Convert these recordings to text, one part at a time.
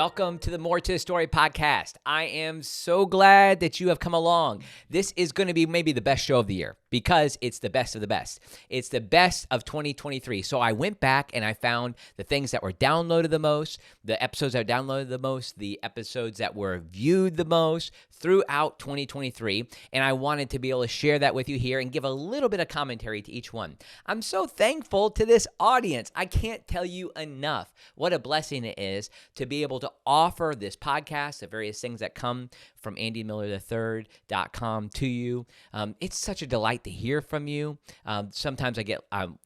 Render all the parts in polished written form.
Welcome to the More to the Story podcast. I am so glad that you have come along. This is going to be maybe the best show of the year because it's the best of the best. It's the best of 2023. So I went back and I found the things that were downloaded the most, the episodes that were downloaded the most, the episodes that were viewed the most throughout 2023. And I wanted to be able to share that with you here and give a little bit of commentary to each one. I'm so thankful to this audience. I can't tell you enough what a blessing it is to be able to offer this podcast, the various things that come from AndyMillerIII.com to you. It's such a delight to hear from you. Sometimes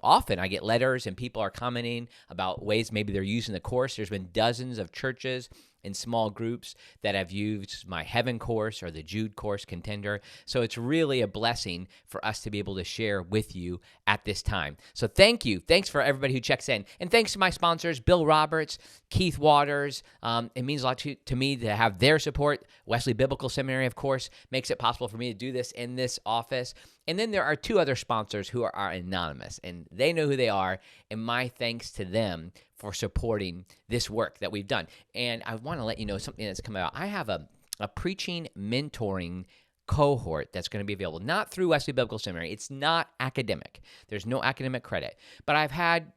often I get letters and people are commenting about ways maybe they're using the course. There's been dozens of churches in small groups that have used my Heaven course or the Jude course Contender. So it's really a blessing for us to be able to share with you at this time. So thank you. Thanks for everybody who checks in. And thanks to my sponsors, Bill Roberts, Keith Waters. It means a lot to me to have their support. Wesley Biblical Seminary, of course, makes it possible for me to do this in this office. And then there are two other sponsors who are anonymous, and they know who they are, and my thanks to them for supporting this work that we've done. And I want to let you know something that's come out. I have a preaching mentoring cohort that's going to be available, not through Wesley Biblical Seminary. It's not academic. There's no academic credit. But I've had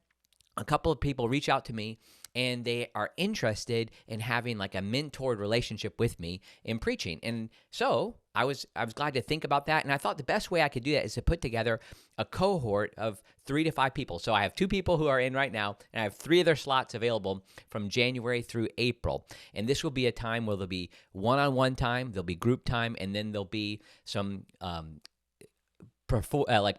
a couple of people reach out to me, and they are interested in having like a mentored relationship with me in preaching. And so I was glad to think about that, and I thought the best way I could do that is to put together a cohort of 3 to 5 people. So I have 2 people who are in right now, and I have 3 other slots available from January through April. And this will be a time where there'll be one-on-one time, there'll be group time, and then there'll be some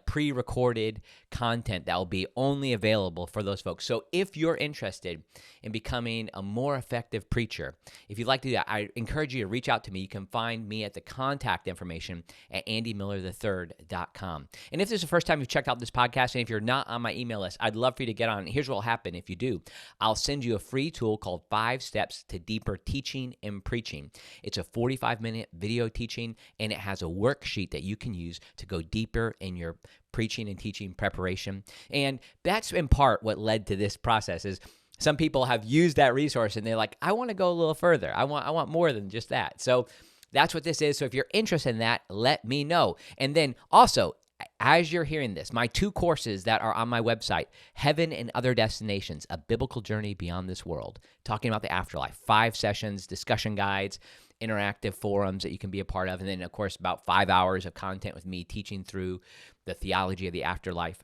pre-recorded content that will be only available for those folks. So if you're interested in becoming a more effective preacher, if you'd like to do that, I encourage you to reach out to me. You can find me at the contact information at AndyMillerIII.com. And if this is the first time you've checked out this podcast, and if you're not on my email list, I'd love for you to get on. Here's what will happen if you do. I'll send you a free tool called 5 Steps to Deeper Teaching and Preaching. It's a 45-minute video teaching, and it has a worksheet that you can use to go deeper in your preaching and teaching preparation. And that's in part what led to this process is some people have used that resource and they're like, I want to go a little further. I want more than just that. So that's what this is. So if you're interested in that, let me know. And then also, as you're hearing this, my 2 courses that are on my website, Heaven and Other Destinations, A Biblical Journey Beyond This World, talking about the afterlife, 5 sessions, discussion guides, interactive forums that you can be a part of, and then, of course, about 5 hours of content with me teaching through the theology of the afterlife.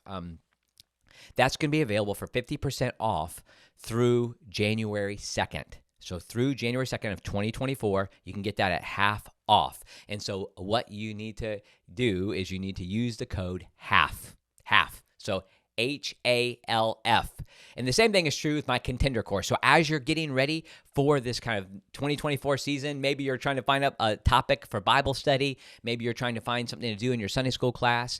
That's going to be available for 50% off through January 2nd. So through January 2nd of 2024, you can get that at half off. And so what you need to do is you need to use the code HALF. So HALF. And the same thing is true with my Contender course. So as you're getting ready for this kind of 2024 season, maybe you're trying to find up a topic for Bible study, maybe you're trying to find something to do in your Sunday school class,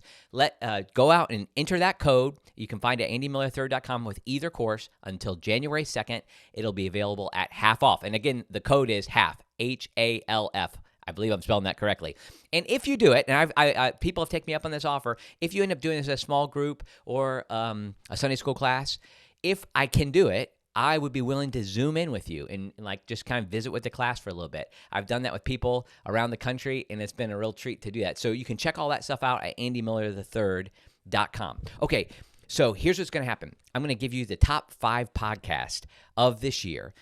go out and enter that code. You can find it at AndyMillerIII.com with either course until January 2nd. It'll be available at half off. And again, the code is HALF, HALF. I believe I'm spelling that correctly. And if you do it, and people have taken me up on this offer, if you end up doing this as a small group or a Sunday school class, if I can do it, I would be willing to Zoom in with you and like just kind of visit with the class for a little bit. I've done that with people around the country, and it's been a real treat to do that. So you can check all that stuff out at AndyMillerIII.com. Okay, so here's what's going to happen. I'm going to give you the top 5 podcasts of this year.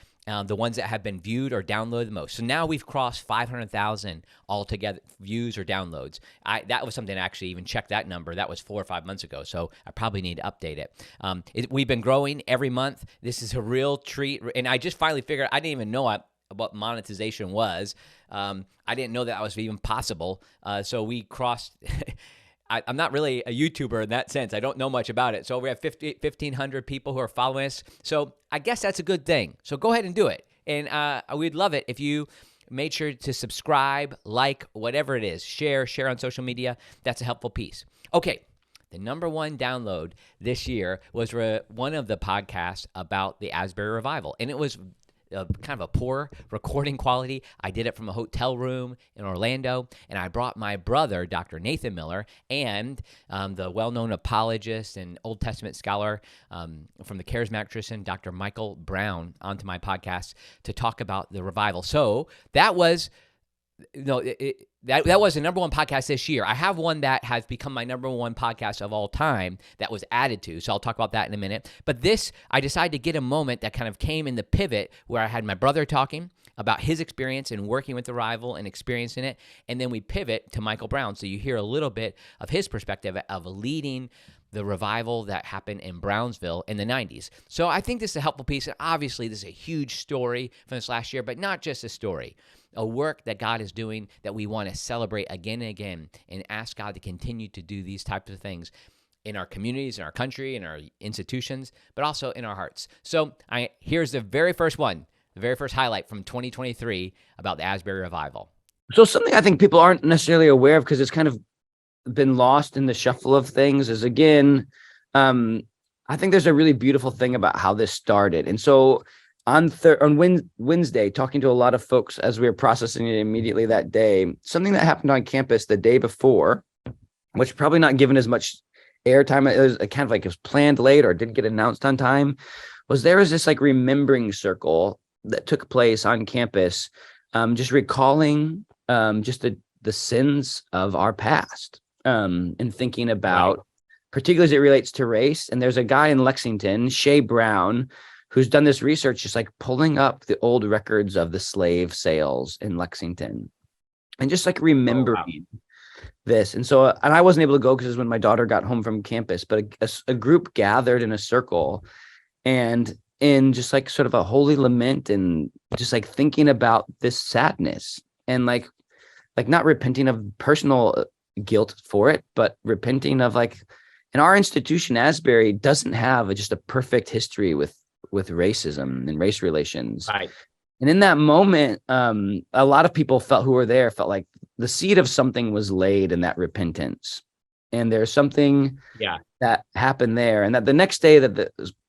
The ones that have been viewed or downloaded the most. So now we've crossed 500,000 altogether views or downloads. That was something I actually even checked that number. That was 4 or 5 months ago, so I probably need to update it. We've been growing every month. This is a real treat, and I just finally figured I didn't even know what monetization was. I didn't know that was even possible. So we crossed. I'm not really a YouTuber in that sense. I don't know much about it. So we have 1,500 people who are following us. So I guess that's a good thing. So go ahead and do it. And we'd love it if you made sure to subscribe, like, whatever it is. Share on social media. That's a helpful piece. Okay. The number 1 download this year was one of the podcasts about the Asbury Revival. And it was kind of a poor recording quality. I did it from a hotel room in Orlando, and I brought my brother, Dr. Nathan Miller, and the well-known apologist and Old Testament scholar from the Charismatic tradition, Dr. Michael Brown, onto my podcast to talk about the revival. So that was that was the number one podcast this year. I have one that has become my number one podcast of all time that was added to, so I'll talk about that in a minute. But this, I decided to get a moment that kind of came in the pivot where I had my brother talking about his experience in working with the revival and experiencing it, and then we pivot to Michael Brown, so you hear a little bit of his perspective of leading the revival that happened in Brownsville in the 90s. So I think this is a helpful piece, and obviously this is a huge story from this last year, but not just a story. A work that God is doing that we want to celebrate again and again and ask God to continue to do these types of things in our communities, in our country, in our institutions, but also in our hearts. So here's the very first one, the very first highlight from 2023 about the Asbury Revival. So something I think people aren't necessarily aware of because it's kind of been lost in the shuffle of things is, again, I think there's a really beautiful thing about how this started. And so on Wednesday, talking to a lot of folks as we were processing it immediately that day, something that happened on campus the day before, which probably not given as much airtime, it was kind of like it was planned late or didn't get announced on time, was there was this like remembering circle that took place on campus, just recalling just the sins of our past, and thinking about, particularly as it relates to race. And there's a guy in Lexington, Shea Brown, who's done this research, just like pulling up the old records of the slave sales in Lexington and just like remembering this. And so, and I wasn't able to go because it was when my daughter got home from campus, but a group gathered in a circle and in just like sort of a holy lament and just like thinking about this sadness and like not repenting of personal guilt for it, but repenting of like, and our institution, Asbury, doesn't have just a perfect history with racism and race relations. Right. And in that moment, a lot of people who were there felt like the seed of something was laid in that repentance. And there's something that happened there. And that the next day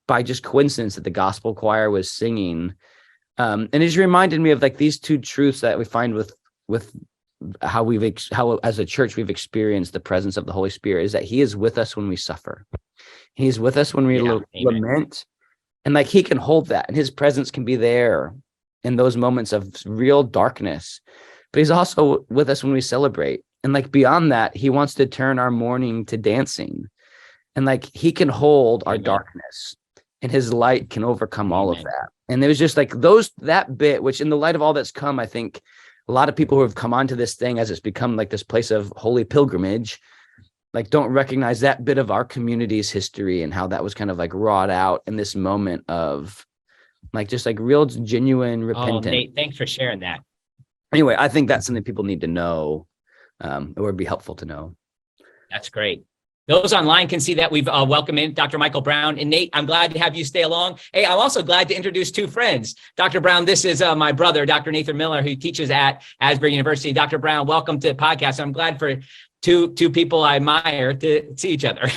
by just coincidence that the gospel choir was singing. And it just reminded me of like these two truths that we find with how as a church we've experienced the presence of the Holy Spirit, is that he is with us when we suffer. He's with us when we lament. And like he can hold that, and his presence can be there in those moments of real darkness. But he's also with us when we celebrate. And like beyond that, he wants to turn our mourning to dancing. And like he can hold our darkness, and his light can overcome all of that. And it was just like that bit, which in the light of all that's come, I think a lot of people who have come onto this thing as it's become like this place of holy pilgrimage, like don't recognize that bit of our community's history and how that was kind of like wrought out in this moment of like just like real genuine repentance. Oh, Nate, thanks for sharing that. Anyway, I think that's something people need to know. It would be helpful to know. That's great. Those online can see that we've welcomed in Dr. Michael Brown. And Nate, I'm glad to have you stay along. Hey, I'm also glad to introduce two friends. Dr. Brown, this is my brother, Dr. Nathan Miller, who teaches at Asbury University. Dr. Brown, welcome to the podcast. I'm glad for two people I admire to see each other.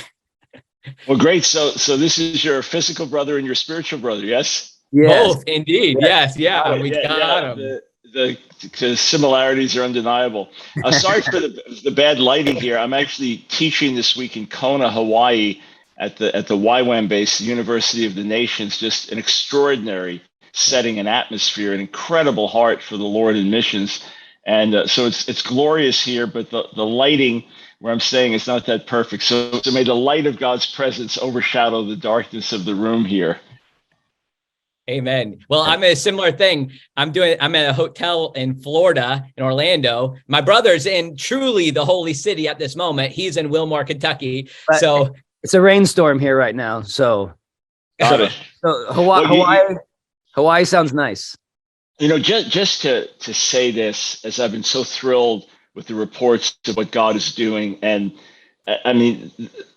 Well, great. So this is your physical brother and your spiritual brother, yes? Yes. Both, indeed. Yes. Yeah. We got them. The similarities are undeniable. Sorry for the bad lighting here. I'm actually teaching this week in Kona, Hawaii, at the YWAM base, the University of the Nations. Just an extraordinary setting and atmosphere, an incredible heart for the Lord and missions. And so it's glorious here, but the lighting where I'm staying is not that perfect. So may the light of God's presence overshadow the darkness of the room here. Amen. Well, I'm a similar thing. I'm at a hotel in Florida, in Orlando. My brother's in truly the holy city at this moment. He's in Wilmore, Kentucky. But so it's a rainstorm here right now. So Hawaii sounds nice. You know, just to say this, as I've been so thrilled with the reports of what God is doing, and I mean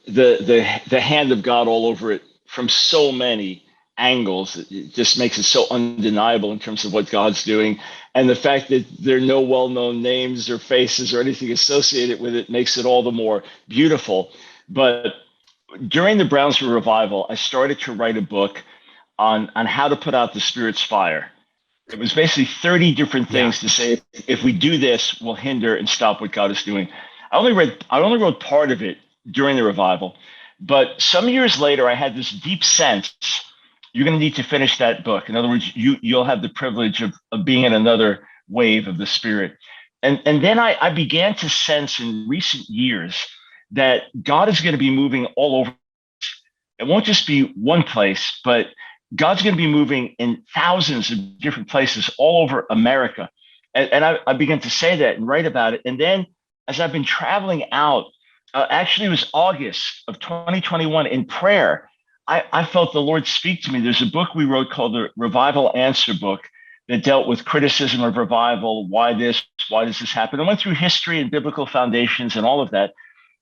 the hand of God all over it from so many angles. It just makes it so undeniable in terms of what God's doing, and the fact that there are no well-known names or faces or anything associated with it makes it all the more beautiful. But during the Brownsville Revival, I started to write a book on how to put out the Spirit's fire. It was basically 30 different Yeah. things to say, if we do this, we'll hinder and stop what God is doing. I only wrote part of it during the revival, but some years later, I had this deep sense you're going to need to finish that book. In other words, you'll have the privilege of being in another wave of the Spirit. And then I began to sense in recent years that God is going to be moving all over. It won't just be one place, but God's going to be moving in thousands of different places all over America. And I began to say that and write about it. And then as I've been traveling out, actually it was August of 2021 in prayer, I felt the Lord speak to me. There's a book we wrote called the Revival Answer Book that dealt with criticism of revival. Why does this happen? I went through history and biblical foundations and all of that.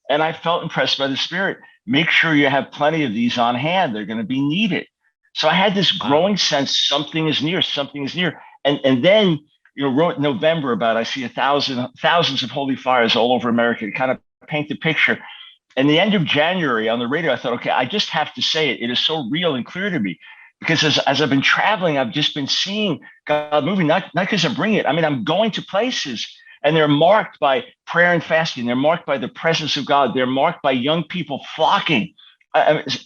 And I felt impressed by the Spirit. Make sure you have plenty of these on hand. They're going to be needed. So I had this growing sense something is near, something is near. And then, wrote in November about I see thousands of holy fires all over America to kind of paint the picture. And the end of January on the radio, I thought, okay, I just have to say it. It is so real and clear to me. Because as I've been traveling, I've just been seeing God moving, not because I'm bringing it. I mean, I'm going to places and they're marked by prayer and fasting. They're marked by the presence of God. They're marked by young people flocking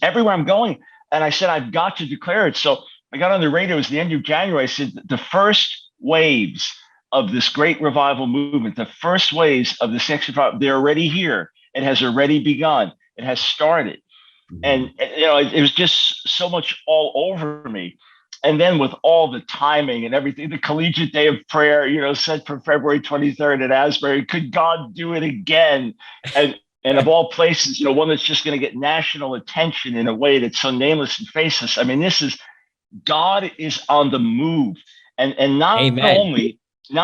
everywhere I'm going. And I said, I've got to declare it. So I got on the radio. It was the end of January. I said, the first waves of this great revival movement, the first waves of this next revival, they're already here. It has already begun. It has started. And it was just so much all over me. And then with all the timing and everything, the collegiate day of prayer, set for February 23rd at Asbury, could God do it again? And of all places, one that's just going to get national attention in a way that's so nameless and faceless. I mean, God is on the move. And not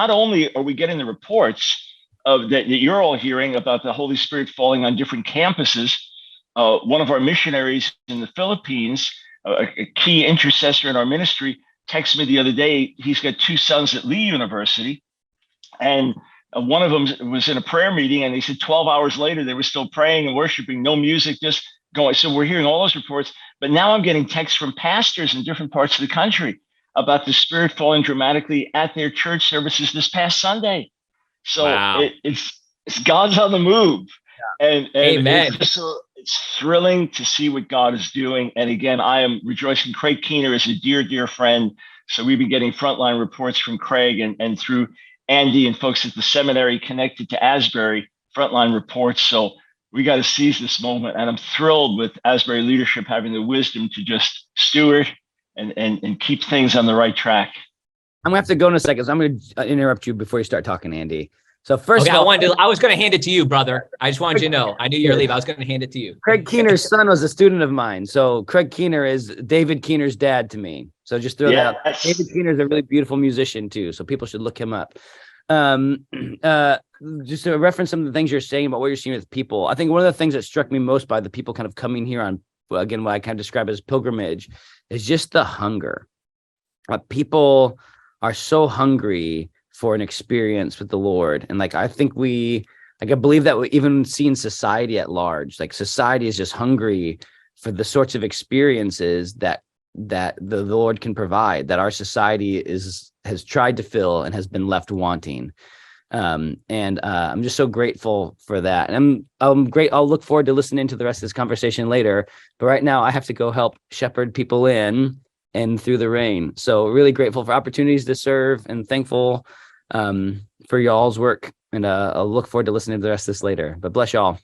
only are we getting the reports of that you're all hearing about the Holy Spirit falling on different campuses. One of our missionaries in the Philippines, a key intercessor in our ministry, texted me the other day. He's got two sons at Lee University, and one of them was in a prayer meeting, and he said 12 hours later they were still praying and worshiping, no music, just going. So we're hearing all those reports, but now I'm getting texts from pastors in different parts of the country about the Spirit falling dramatically at their church services this past Sunday. So wow. it's God's on the move, and Amen. It's thrilling to see what God is doing. And again, I am rejoicing. Craig Keener is a dear friend. So we've been getting frontline reports from Craig and through Andy and folks at the seminary connected to Asbury, frontline reports. So we got to seize this moment. And I'm thrilled with Asbury leadership having the wisdom to just steward and keep things on the right track. I'm going to have to go in a second. So I'm going to interrupt you before you start talking, Andy. So first of all, I was going to hand it to you, brother. I just wanted you to know. I knew you were leaving. I was going to hand it to you. Craig Keener's son was a student of mine. So Craig Keener is David Keener's dad to me. So just throw that out. David Keener is a really beautiful musician too. So people should look him up. Just to reference some of the things you're saying about what you're seeing with people. I think one of the things that struck me most by the people kind of coming here on, again, what I kind of describe as pilgrimage is just the hunger. People are so hungry for an experience with the Lord. And I think I believe that we even see in society at large, society is just hungry for the sorts of experiences that the Lord can provide, that our society has tried to fill and has been left wanting. I'm just so grateful for that. And I'm great. I'll look forward to listening to the rest of this conversation later. But right now I have to go help shepherd people in and through the rain. So really grateful for opportunities to serve and thankful for y'all's work. And I'll look forward to listening to the rest of this later. But bless y'all.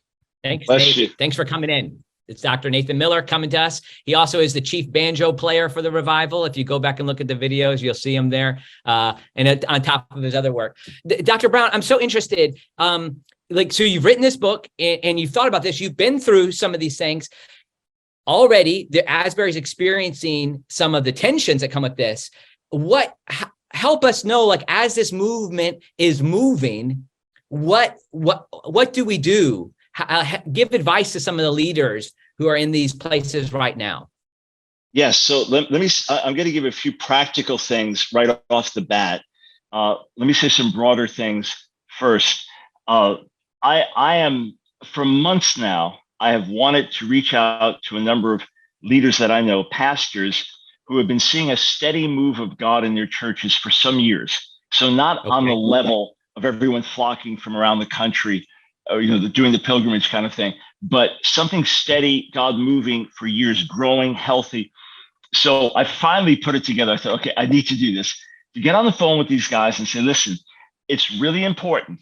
Thanks, Nate. Thanks for coming in. It's Dr. Nathan Miller coming to us. He also is the chief banjo player for the revival. If you go back and look at the videos, you'll see him there. And on top of his other work. Dr. Brown, I'm so interested. So you've written this book and you've thought about this. You've been through some of these things. Already, the Asbury's experiencing some of the tensions that come with this. Help us know, as this movement is moving, what do we do? Give advice to some of the leaders who are in these places right now. Yes. So let me. I'm going to give a few practical things right off the bat. Let me say some broader things first. I am for months now. I have wanted to reach out to a number of leaders that I know, pastors who have been seeing a steady move of God in their churches for some years. So not on the Okay. level of everyone flocking from around the country, or doing the pilgrimage kind of thing, but something steady, God moving for years, growing, healthy. So I finally put it together. I thought, okay, I need to do this. To get on the phone with these guys and say, listen, it's really important.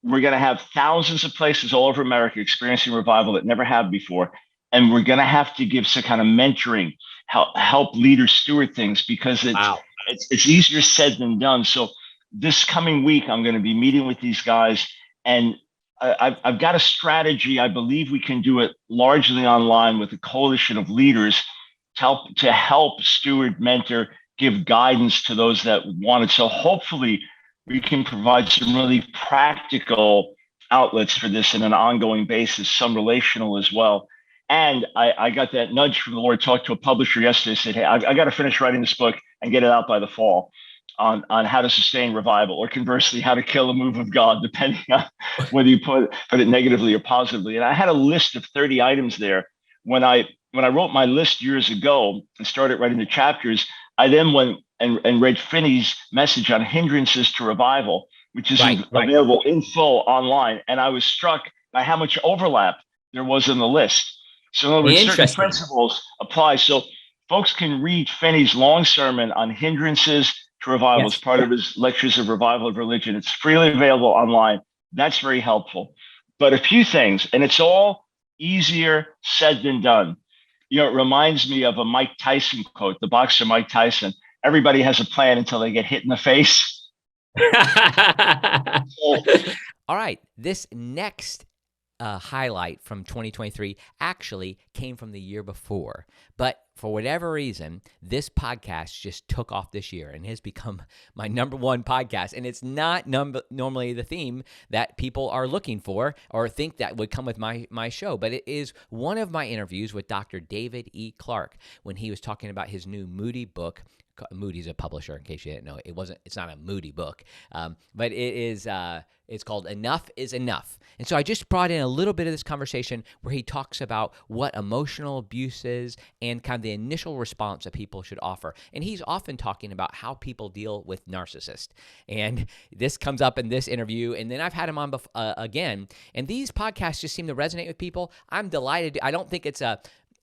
We're going to have thousands of places all over America experiencing revival that never have before. And we're going to have to give some kind of mentoring, help leaders steward things, because Wow. it's easier said than done. So this coming week, I'm going to be meeting with these guys, and I've got a strategy. I believe we can do it largely online with a coalition of leaders to help steward, mentor, give guidance to those that want it. So hopefully we can provide some really practical outlets for this in an ongoing basis, some relational as well. And I got that nudge from the Lord. Talked to a publisher yesterday, said, hey, I got to finish writing this book and get it out by the fall on how to sustain revival, or conversely, how to kill a move of God, depending on whether you put it negatively or positively. And I had a list of 30 items there. When I wrote my list years ago and started writing the chapters, I then went and read Finney's message on hindrances to revival, which is Right. available in full online. And I was struck by how much overlap there was in the list. So in other words, certain Interesting. principles apply. So folks can read Finney's long sermon on hindrances to revival as Yes. part of his lectures of revival of religion. It's freely available online. That's very helpful. But a few things, and it's all easier said than done. It reminds me of a Mike Tyson quote, the boxer Mike Tyson. Everybody has a plan until they get hit in the face. All right. This next highlight from 2023 actually came from the year before. But for whatever reason, this podcast just took off this year and has become my number one podcast. And it's not normally the theme that people are looking for or think that would come with my show, but it is one of my interviews with Dr. David E. Clarke when he was talking about his new Moody book. Moody's a publisher, in case you didn't know. It's not a Moody book, but it is. It's called Enough is Enough. And so I just brought in a little bit of this conversation where he talks about what emotional abuse is and kind of the initial response that people should offer. And he's often talking about how people deal with narcissists. And this comes up in this interview. And then I've had him on again. And these podcasts just seem to resonate with people. I'm delighted. I don't think it's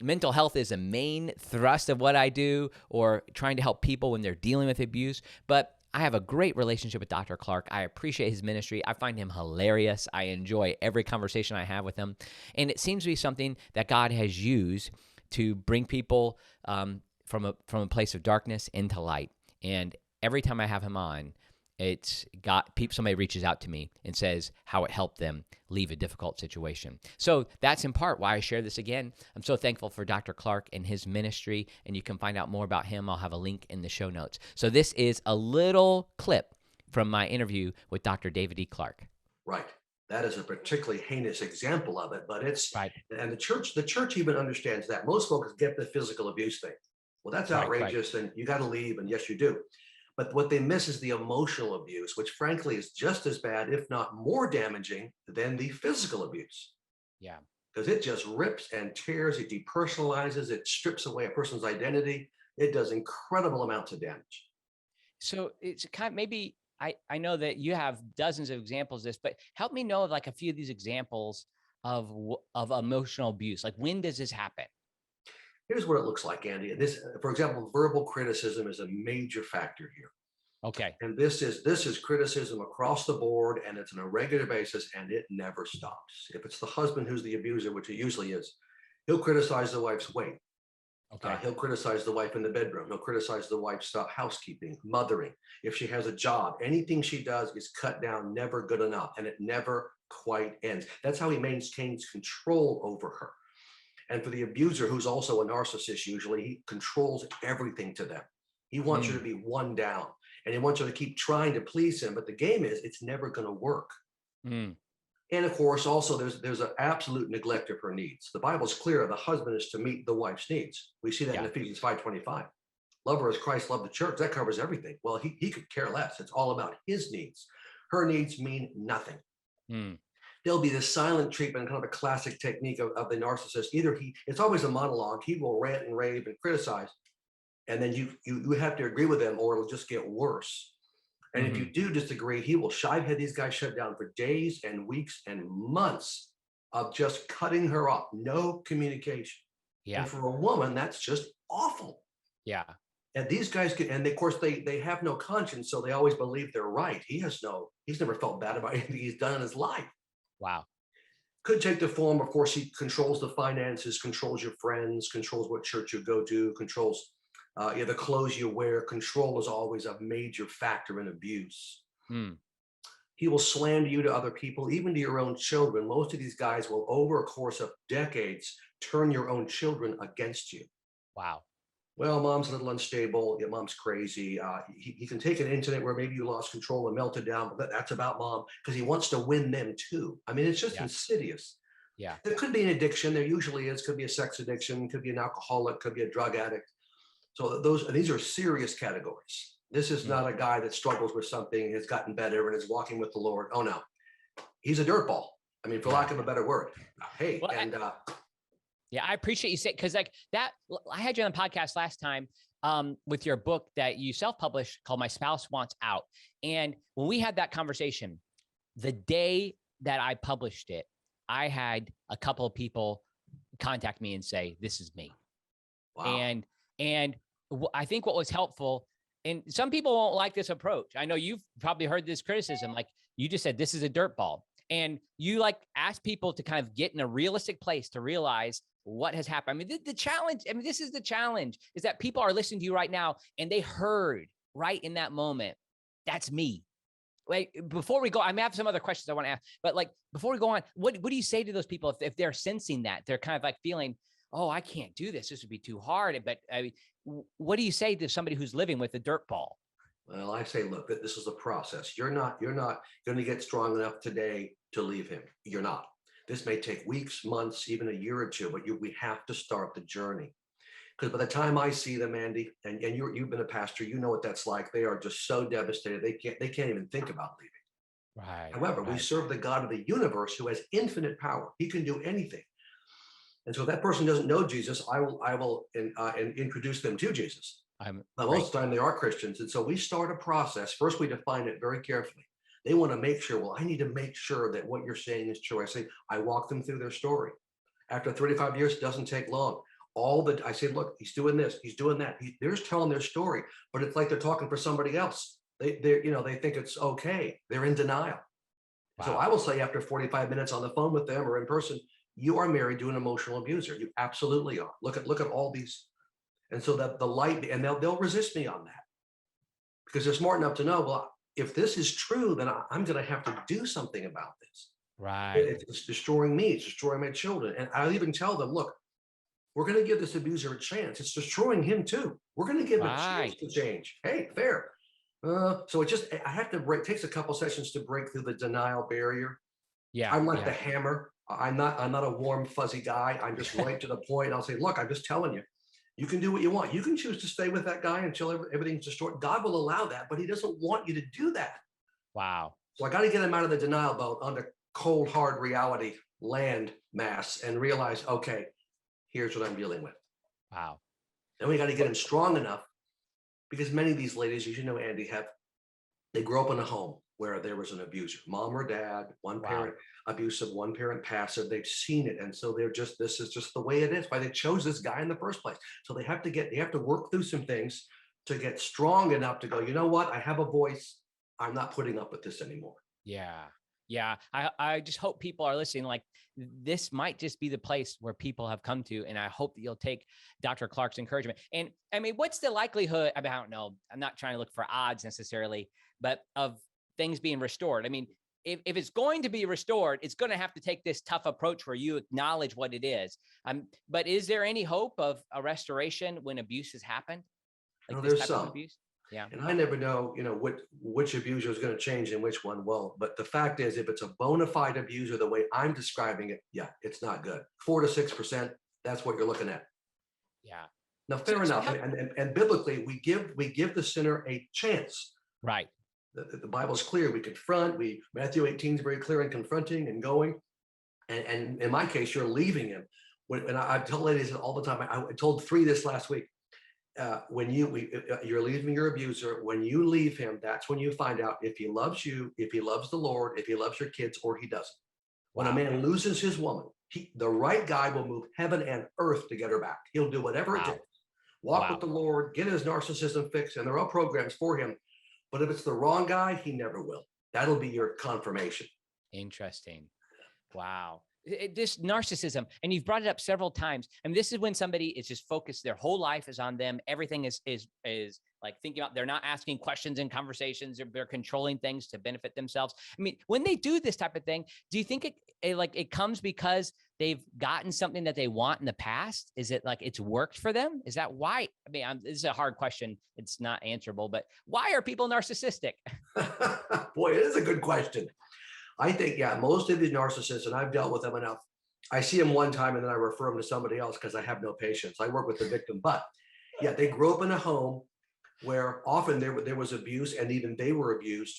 mental health is a main thrust of what I do or trying to help people when they're dealing with abuse. But I have a great relationship with Dr. Clarke. I appreciate his ministry. I find him hilarious. I enjoy every conversation I have with him. And it seems to be something that God has used to bring people from a place of darkness into light. And every time I have him on, somebody reaches out to me and says how it helped them leave a difficult situation. So that's in part why I share this again. I'm so thankful for Dr. Clarke and his ministry, and you can find out more about him. I'll have a link in the show notes. So this is a little clip from my interview with Dr. David E. Clarke. Right. That is a particularly heinous example of it, but it's right. And the church even understands that. Most folks get the physical abuse thing. Well, that's outrageous, and you got to leave, and yes, you do. But what they miss is the emotional abuse, which frankly is just as bad, if not more damaging than the physical abuse. Yeah. Because it just rips and tears, it depersonalizes, it strips away a person's identity. It does incredible amounts of damage. So it's kind of maybe, I know that you have dozens of examples of this, but help me know of like a few of these examples of emotional abuse. Like, when does this happen? Here's what it looks like, Andy. This, for example, verbal criticism is a major factor here. Okay. And this is criticism across the board, and it's on a regular basis, and it never stops. If it's the husband who's the abuser, which it usually is, he'll criticize the wife's weight. Okay. He'll criticize the wife in the bedroom. He'll criticize the wife's housekeeping, mothering. If she has a job, anything she does is cut down, never good enough, and it never quite ends. That's how he maintains control over her. And for the abuser, who's also a narcissist, usually he controls everything to them. He wants you to be one down, and he wants you to keep trying to please him. But the game is, it's never going to work. And of course, also there's an absolute neglect of her needs. The Bible's clear: the husband is to meet the wife's needs. We see that in Ephesians 5:25. Love her as Christ loved the church. That covers everything. Well, he could care less. It's all about his needs. Her needs mean nothing. There'll be this silent treatment, kind of a classic technique of the narcissist. It's always a monologue. He will rant and rave and criticize, And then you have to agree with them, or it'll just get worse. And if you do disagree, he will I've had these guys shut down for days and weeks and months of just cutting her off, no communication. Yeah. And for a woman, that's just awful. Yeah. And these guys and of course they have no conscience, so they always believe they're right. He's never felt bad about anything he's done in his life. Wow. Could take the form, of course, he controls the finances, controls your friends, controls what church you go to, controls the clothes you wear. Control is always a major factor in abuse. He will slander you to other people, even to your own children. Most of these guys will, over a course of decades, turn your own children against you. Wow. Well, mom's a little unstable. Yeah, mom's crazy. He can take an incident where maybe you lost control and melted down, but that's about mom, because he wants to win them too. I mean, it's just insidious. Yeah. There could be an addiction. There usually is. Could be a sex addiction. Could be an alcoholic. Could be a drug addict. So these are serious categories. This is not a guy that struggles with something, has gotten better, and is walking with the Lord. Oh no, he's a dirtball. I mean, for lack of a better word. Hey, well, yeah, I appreciate you saying, because like that, I had you on the podcast last time with your book that you self-published called My Spouse Wants Out. And when we had that conversation, the day that I published it, I had a couple of people contact me and say, this is me. Wow. And I think what was helpful, and some people won't like this approach. I know you've probably heard this criticism, like you just said, this is a dirtball. And you like ask people to kind of get in a realistic place to realize what has happened. I mean, the challenge, I mean, this is the challenge, is that people are listening to you right now and they heard right in that moment, that's me. Like, before we go, I may have some other questions I want to ask, but like, before we go on, what do you say to those people if they're sensing that they're kind of like feeling, oh, I can't do this. This would be too hard. But I mean, what do you say to somebody who's living with a dirt ball? Well, I say, look, this is a process. You're not going to get strong enough today to leave him. You're not. This may take weeks, months, even a year or two, but we have to start the journey. Because by the time I see them, Andy, and you've been a pastor, you know what that's like. They are just so devastated. They can't even think about leaving. Right. However, we serve the God of the universe who has infinite power. He can do anything. And so if that person doesn't know Jesus, I will introduce them to Jesus. Most of the time they are Christians. And so we start a process. First, we define it very carefully. They want to make sure, well, I need to make sure that what you're saying is true. I walk them through their story. After 35 years, it doesn't take long. I say, look, he's doing this, he's doing that. They're just telling their story, but it's like they're talking for somebody else. They think it's okay. They're in denial. Wow. So I will say, after 45 minutes on the phone with them or in person, you are married to an emotional abuser. You absolutely are. Look at all these. And so that the light, and they'll resist me on that, because they're smart enough to know, well, if this is true, then I'm going to have to do something about this. Right. It's destroying me. It's destroying my children. And I'll even tell them, look, we're going to give this abuser a chance. It's destroying him too. We're going to give him a chance to change. Hey, fair. So I have to break. It takes a couple sessions to break through the denial barrier. Yeah. I'm like the hammer. I'm not a warm, fuzzy guy. I'm just right to the point. I'll say, look, I'm just telling you. You can do what you want. You can choose to stay with that guy until everything's destroyed. God will allow that, but he doesn't want you to do that. Wow. So I got to get him out of the denial boat onto cold, hard reality land mass and realize, okay, here's what I'm dealing with. Wow. Then we got to get him strong enough, because many of these ladies, as you know, Andy, they grew up in a home where there was an abuser, mom or dad, one parent abusive, one parent passive. They've seen it. And so this is just the way it is. Why they chose this guy in the first place. So they have to work through some things to get strong enough to go, you know what? I have a voice. I'm not putting up with this anymore. Yeah. Yeah. I just hope people are listening. Like, this might just be the place where people have come to. And I hope that you'll take Dr. Clarke's encouragement. And I mean, what's the likelihood? I don't know. I'm not trying to look for odds necessarily, but of things being restored. I mean, if it's going to be restored, it's going to have to take this tough approach where you acknowledge what it is. But is there any hope of a restoration when abuse has happened? Like, there's some abuse? Yeah. And I never know, which abuser is going to change and which one won't. But the fact is, if it's a bona fide abuser, the way I'm describing it, yeah, it's not good. 4 to 6%, that's what you're looking at. Yeah. Now, fair enough. And biblically, we give the sinner a chance. Right. The Bible's clear. We confront. Matthew 18 is very clear in confronting and going. And in my case, you're leaving him. And I tell ladies all the time. I told 3 this last week. you're leaving your abuser, when you leave him, that's when you find out if he loves you, if he loves the Lord, if he loves your kids, or he doesn't. When a man loses his woman, the right guy will move heaven and earth to get her back. He'll do whatever it takes. Walk with the Lord, get his narcissism fixed, and there are programs for him. But if it's the wrong guy, he never will. That'll be your confirmation. Interesting. Wow. This narcissism, and you've brought it up several times. And this is when somebody is just focused, their whole life is on them. Everything is like thinking about, they're not asking questions in conversations, they're controlling things to benefit themselves. I mean, when they do this type of thing, do you think it comes because they've gotten something that they want in the past? Is it like it's worked for them? Is that why? I mean, this is a hard question. It's not answerable, but why are people narcissistic? Boy, it is a good question. I think, most of these narcissists, and I've dealt with them enough. I see them one time and then I refer them to somebody else because I have no patience. I work with the victim, but they grew up in a home where often there was abuse and even they were abused.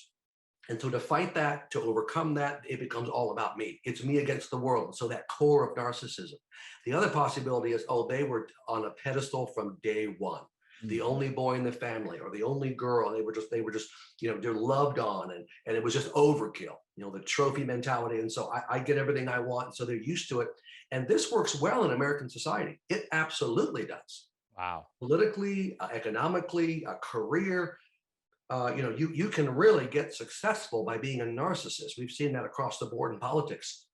And so to fight that, to overcome that, it becomes all about me. It's me against the world. So that core of narcissism. The other possibility is, they were on a pedestal from day one. The only boy in the family or the only girl. They were just, they're loved on, and it was just overkill, the trophy mentality. And so I get everything I want. So they're used to it. And this works well in American society. It absolutely does. Wow. Politically, economically, a career, you can really get successful by being a narcissist. We've seen that across the board in politics.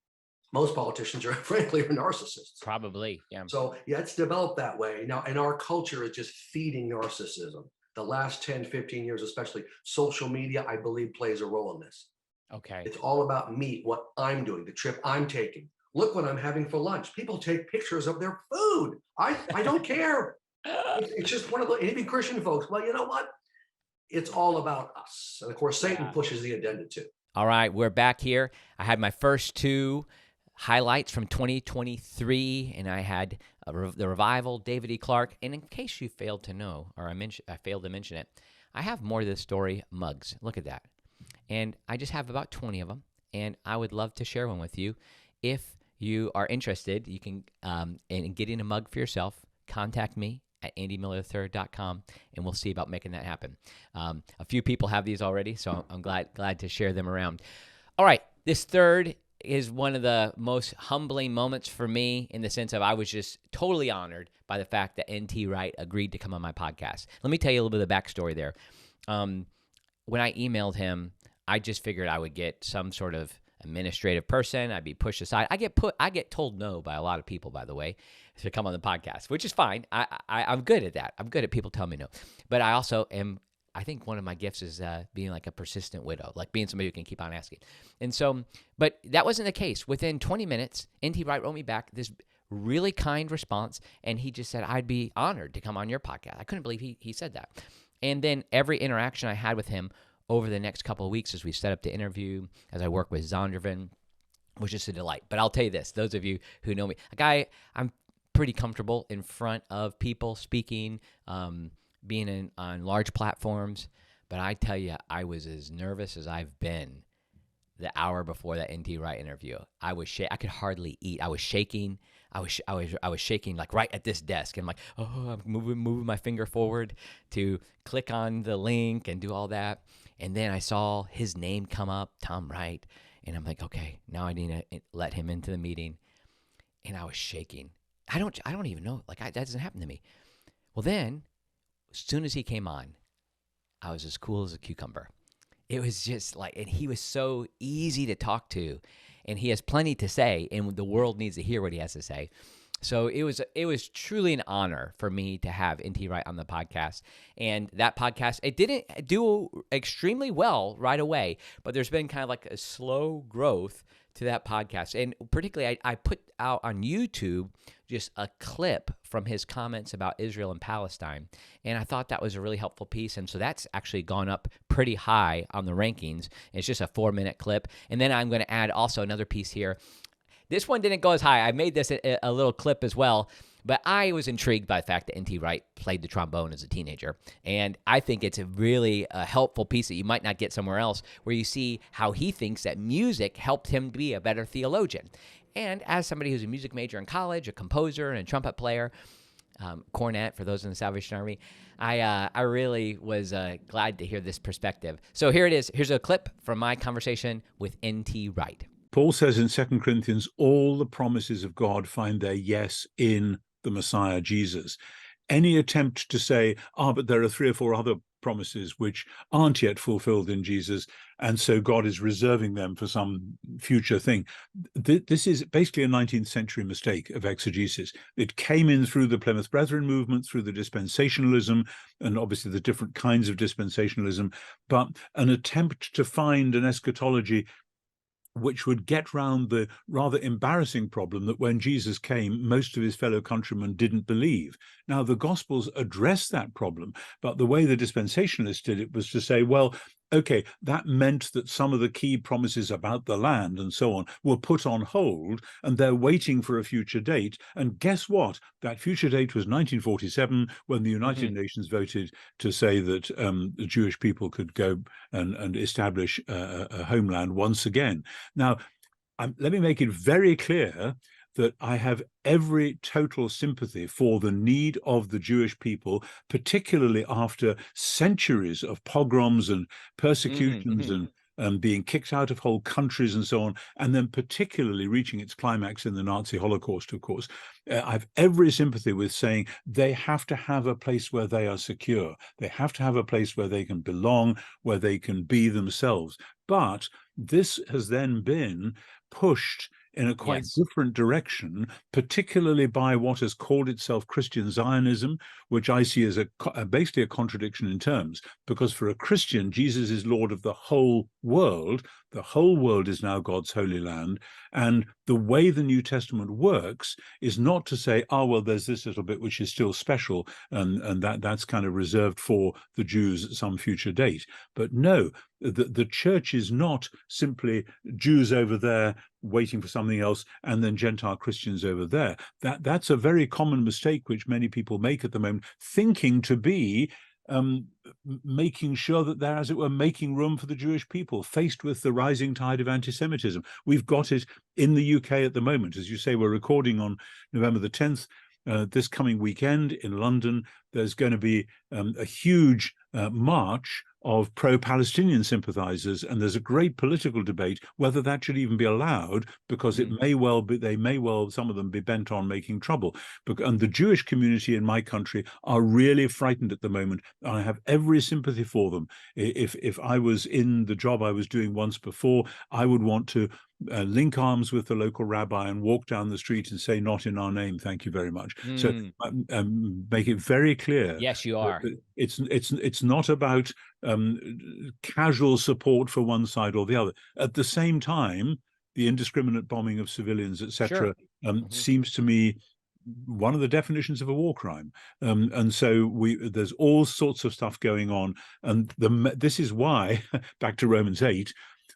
Most politicians are frankly narcissists. Probably, yeah. So it's developed that way. Now, and our culture is just feeding narcissism. The last 10, 15 years, especially social media, I believe plays a role in this. Okay. It's all about me, what I'm doing, the trip I'm taking. Look what I'm having for lunch. People take pictures of their food. I don't care. It's just one of the, even Christian folks, well, you know what? It's all about us. And of course, Satan pushes the agenda too. All right, we're back here. I had my first two highlights from 2023, and I had the Revival, David E. Clarke. And in case you failed to know, or I failed to mention it, I have more of this story mugs. Look at that. And I just have about 20 of them, and I would love to share one with you. If you are interested, you can and getting a mug for yourself, contact me at andymillerthird.com, and we'll see about making that happen. A few people have these already, so I'm glad to share them around. All right, this third is one of the most humbling moments for me, in the sense of I was just totally honored by the fact that N.T. Wright agreed to come on my podcast. Let me tell you a little bit of the backstory there. When I emailed him, I just figured I would get some sort of administrative person. I'd be pushed aside. I get told no by a lot of people, by the way, to come on the podcast, which is fine. I'm good at that. I'm good at people telling me no. But I also am, I think one of my gifts is being like a persistent widow, like being somebody who can keep on asking. And so, but that wasn't the case. Within 20 minutes, N.T. Wright wrote me back this really kind response, and he just said, I'd be honored to come on your podcast. I couldn't believe he said that. And then every interaction I had with him over the next couple of weeks as we set up the interview, as I work with Zondervan, was just a delight. But I'll tell you this, those of you who know me, I'm pretty comfortable in front of people speaking, being on large platforms. But I tell you, I was as nervous as I've been the hour before that N.T. Wright interview. I could hardly eat. I was shaking. I was shaking like right at this desk, and I'm like, I'm moving my finger forward to click on the link and do all that. And then I saw his name come up, Tom Wright, and I'm like, okay, now I need to let him into the meeting. And I was shaking. I don't even know. Like that doesn't happen to me. Well, then, as soon as he came on, I was as cool as a cucumber. It was just like, and he was so easy to talk to, and he has plenty to say, and the world needs to hear what he has to say. So it was truly an honor for me to have N.T. Wright on the podcast. And that podcast, it didn't do extremely well right away, but there's been kind of like a slow growth to that podcast. And particularly, I put out on YouTube just a clip from his comments about Israel and Palestine. And I thought that was a really helpful piece. And so that's actually gone up pretty high on the rankings. It's just a 4-minute clip. And then I'm going to add also another piece here. This one didn't go as high. I made this a little clip as well. But I was intrigued by the fact that N.T. Wright played the trombone as a teenager. And I think it's a really helpful piece that you might not get somewhere else, where you see how he thinks that music helped him be a better theologian. And as somebody who's a music major in college, a composer, and a trumpet player, cornet for those in the Salvation Army. I really was glad to hear this perspective. So here it is. Here's a clip from my conversation with N.T. Wright. Paul says in 2 Corinthians, all the promises of God find their yes in the Messiah, Jesus. Any attempt to say, but there are 3 or 4 other promises which aren't yet fulfilled in Jesus, and so God is reserving them for some future thing. This is basically a 19th century mistake of exegesis. It came in through the Plymouth Brethren movement, through the dispensationalism, and obviously the different kinds of dispensationalism, but an attempt to find an eschatology which would get round the rather embarrassing problem that when Jesus came, most of his fellow countrymen didn't believe. Now, the Gospels address that problem, but the way the dispensationalists did it was to say, well, okay, that meant that some of the key promises about the land and so on were put on hold, and they're waiting for a future date. And guess what? That future date was 1947, when the United Nations voted to say that the Jewish people could go and establish a homeland once again. Now, let me make it very clear that I have every total sympathy for the need of the Jewish people, particularly after centuries of pogroms and persecutions and being kicked out of whole countries and so on, and then particularly reaching its climax in the Nazi Holocaust, of course. I have every sympathy with saying they have to have a place where they are secure. They have to have a place where they can belong, where they can be themselves. But this has then been pushed in a quite different direction, particularly by what has called itself Christian Zionism, which I see as basically a contradiction in terms, because for a Christian, Jesus is Lord of the whole world. The whole world is now God's holy land. And the way the New Testament works is not to say, well, there's this little bit which is still special, and that's kind of reserved for the Jews at some future date. But no, the church is not simply Jews over there waiting for something else and then Gentile Christians over there. That's a very common mistake which many people make at the moment, thinking to be making sure that they're, as it were, making room for the Jewish people faced with the rising tide of anti-Semitism. We've got it in the UK at the moment. As you say, we're recording on November the 10th. This coming weekend in London, there's going to be a huge march of pro-Palestinian sympathizers, and there's a great political debate whether that should even be allowed, because it may well be, some of them be bent on making trouble. And the Jewish community in my country are really frightened at the moment, and I have every sympathy for them. If I was in the job I was doing once before, I would want to link arms with the local rabbi and walk down the street and say, "Not in our name, thank you very much." So make it very clear. Yes, you are. It's not about casual support for one side or the other. At the same time, the indiscriminate bombing of civilians, etc., seems to me one of the definitions of a war crime. And so there's all sorts of stuff going on, and this is why, back to Romans 8,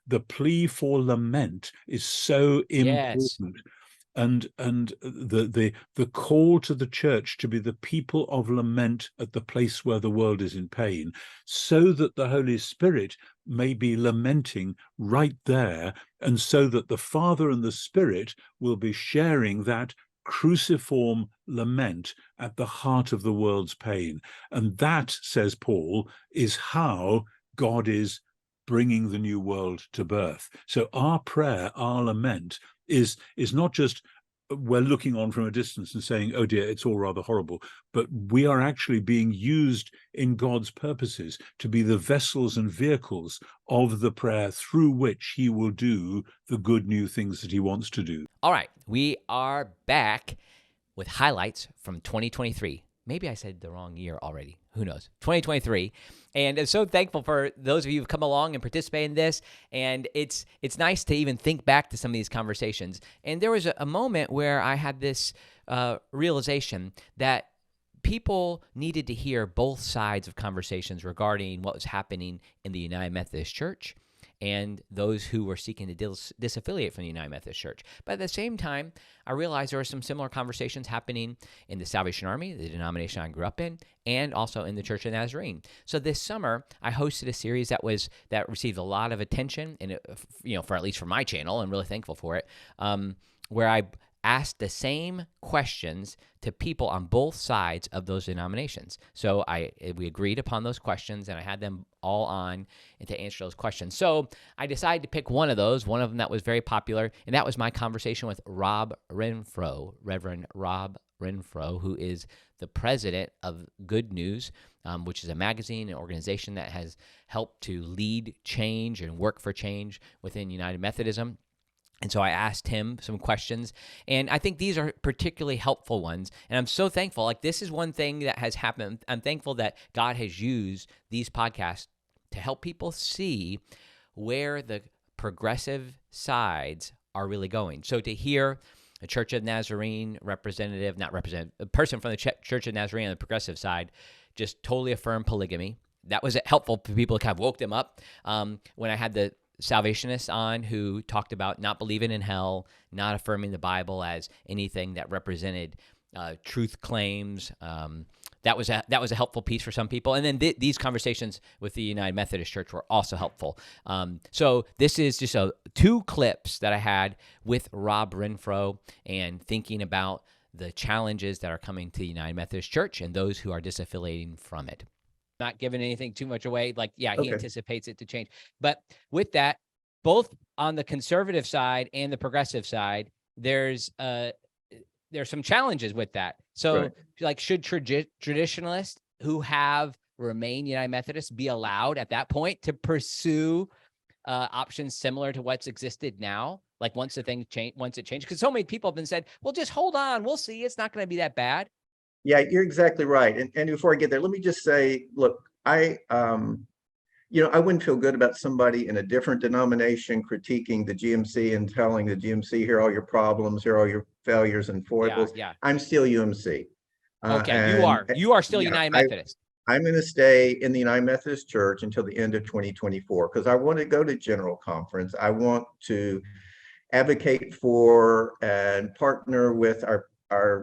the plea for lament is so important. And the call to the church to be the people of lament at the place where the world is in pain, so that the Holy Spirit may be lamenting right there, and so that the Father and the Spirit will be sharing that cruciform lament at the heart of the world's pain. And that, says Paul, is how God is bringing the new world to birth. So our prayer, our lament is not just we're looking on from a distance and saying, "Oh dear, it's all rather horrible," but we are actually being used in God's purposes to be the vessels and vehicles of the prayer through which he will do the good new things that he wants to do. All right, we are back with highlights from 2023. Maybe I said the wrong year already. Who knows? 2023. And I'm so thankful for those of you who've come along and participated in this. And it's nice to even think back to some of these conversations. And there was a moment where I had this realization that people needed to hear both sides of conversations regarding what was happening in the United Methodist Church and those who were seeking to disaffiliate from the United Methodist Church. But at the same time, I realized there were some similar conversations happening in the Salvation Army, the denomination I grew up in, and also in the Church of the Nazarene. So this summer, I hosted a series that received a lot of attention, and for at least for my channel, I'm really thankful for it, where asked the same questions to people on both sides of those denominations. So we agreed upon those questions, and I had them all on and to answer those questions. So I decided to pick one of those, one of them that was very popular, and that was my conversation with Rob Renfro, Reverend Rob Renfro, who is the president of Good News, which is a magazine, an organization that has helped to lead change and work for change within United Methodism. And so I asked him some questions, and I think these are particularly helpful ones. And I'm so thankful. Like, this is one thing that has happened. I'm thankful that God has used these podcasts to help people see where the progressive sides are really going. So to hear a Church of Nazarene representative, a person from the Church of Nazarene on the progressive side, just totally affirm polygamy. That was helpful for people. It kind of woke them up. When I had the Salvationists on who talked about not believing in hell, not affirming the Bible as anything that represented truth claims. That was a helpful piece for some people. And then these conversations with the United Methodist Church were also helpful. So this is just two clips that I had with Rob Renfro and thinking about the challenges that are coming to the United Methodist Church and those who are disaffiliating from it. Not giving anything too much away. He anticipates it to change. But with that, both on the conservative side and the progressive side, there's some challenges with that. So, should traditionalists who have remained United Methodists be allowed at that point to pursue options similar to what's existed now? Like once it changed, because so many people have been said, well, just hold on, we'll see. It's not going to be that bad. Yeah, you're exactly right. And before I get there, let me just say, look, I wouldn't feel good about somebody in a different denomination critiquing the GMC and telling the GMC, here are all your problems, here are all your failures and foibles. Yeah. I'm still UMC. Okay, you are still United Methodist. I'm going to stay in the United Methodist Church until the end of 2024 because I want to go to General Conference. I want to advocate for and partner with our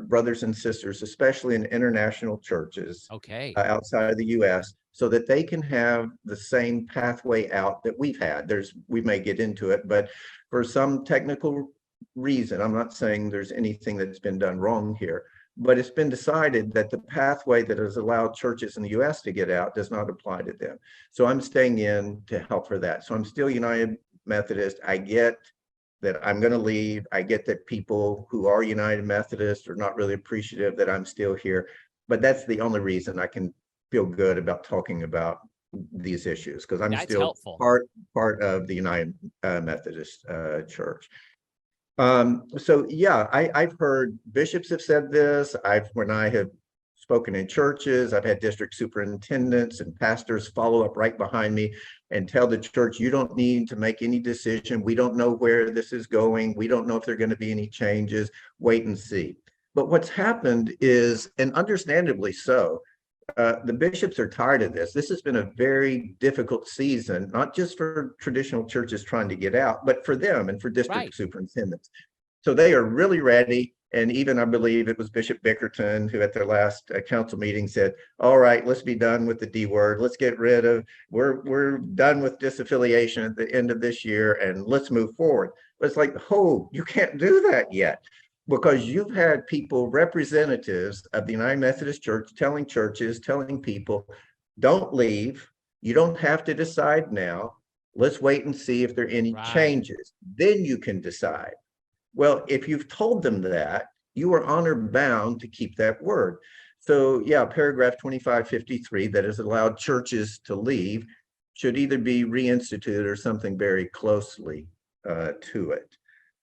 brothers and sisters, especially in international churches outside of the U.S., so that they can have the same pathway out that we've had. We may get into it, but for some technical reason, I'm not saying there's anything that's been done wrong here, but it's been decided that the pathway that has allowed churches in the U.S. to get out does not apply to them. So I'm staying in to help for that. So I'm still United Methodist. I get that I'm going to leave. I get that people who are United Methodist are not really appreciative that I'm still here, but that's the only reason I can feel good about talking about these issues because I'm still helpful. part of the United Methodist Church. So yeah, I've heard bishops have said this. When I have spoken in churches, I've had district superintendents and pastors follow up right behind me and tell the church, you don't need to make any decision. We don't know where this is going. We don't know if there are going to be any changes. Wait and see. But what's happened is, and understandably so, the bishops are tired of this. This has been a very difficult season, not just for traditional churches trying to get out, but for them and for district superintendents. So they are really ready. And even I believe it was Bishop Bickerton who at their last council meeting said, all right, let's be done with the D word. Let's get rid of, we're done with disaffiliation at the end of this year and let's move forward. But it's like, oh, you can't do that yet because you've had people, representatives of the United Methodist Church telling churches, telling people, don't leave. You don't have to decide now. Let's wait and see if there are any changes. Then you can decide. Well, if you've told them that, you are honor bound to keep that word. So yeah, paragraph 2553 that has allowed churches to leave should either be reinstituted or something very closely to it.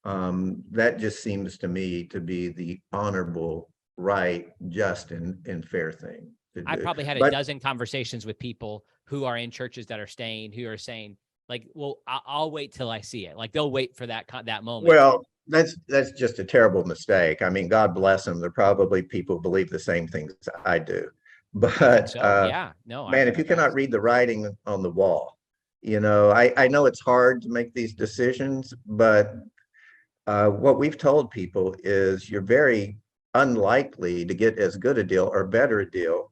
That just seems to me to be the honorable, right, just and fair thing to do. I probably had a dozen conversations with people who are in churches that are staying, who are saying, like, well, I'll wait till I see it. Like they'll wait for that moment. Well, that's just a terrible mistake. I mean, God bless them. There are probably people who believe the same things I do. But man, if you cannot read the writing on the wall, I know it's hard to make these decisions, but what we've told people is you're very unlikely to get as good a deal or better a deal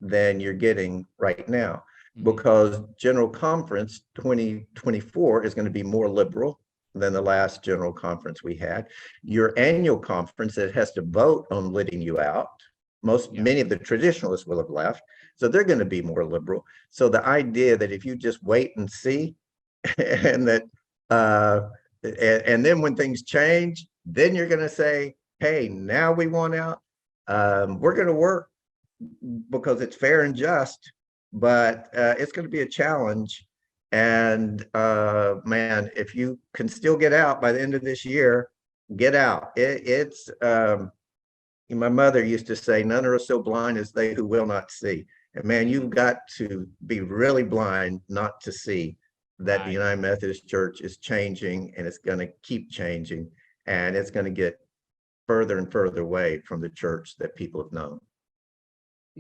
than you're getting right now, because General Conference 2024 is going to be more liberal. than the last general conference we had. Your annual conference that has to vote on letting you out, many of the traditionalists will have left, so they're going to be more liberal. So the idea that if you just wait and see, and that and then when things change, then you're going to say, hey, now we want out. We're going to work because it's fair and just, but it's going to be a challenge. And man, if you can still get out by the end of this year, get out. My mother used to say, none are so blind as they who will not see. And man, you've got to be really blind not to see that the United Methodist Church is changing, and it's going to keep changing, and it's going to get further and further away from the church that people have known.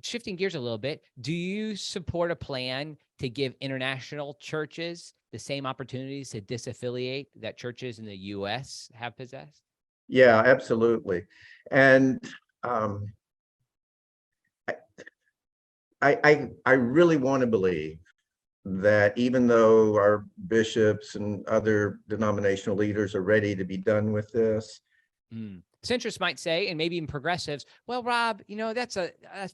Shifting gears a little bit, do you support a plan to give international churches the same opportunities to disaffiliate that churches in the U.S. have possessed? Yeah, absolutely. And I really want to believe that even though our bishops and other denominational leaders are ready to be done with this. Centrists might say, and maybe even progressives, well, Rob, that's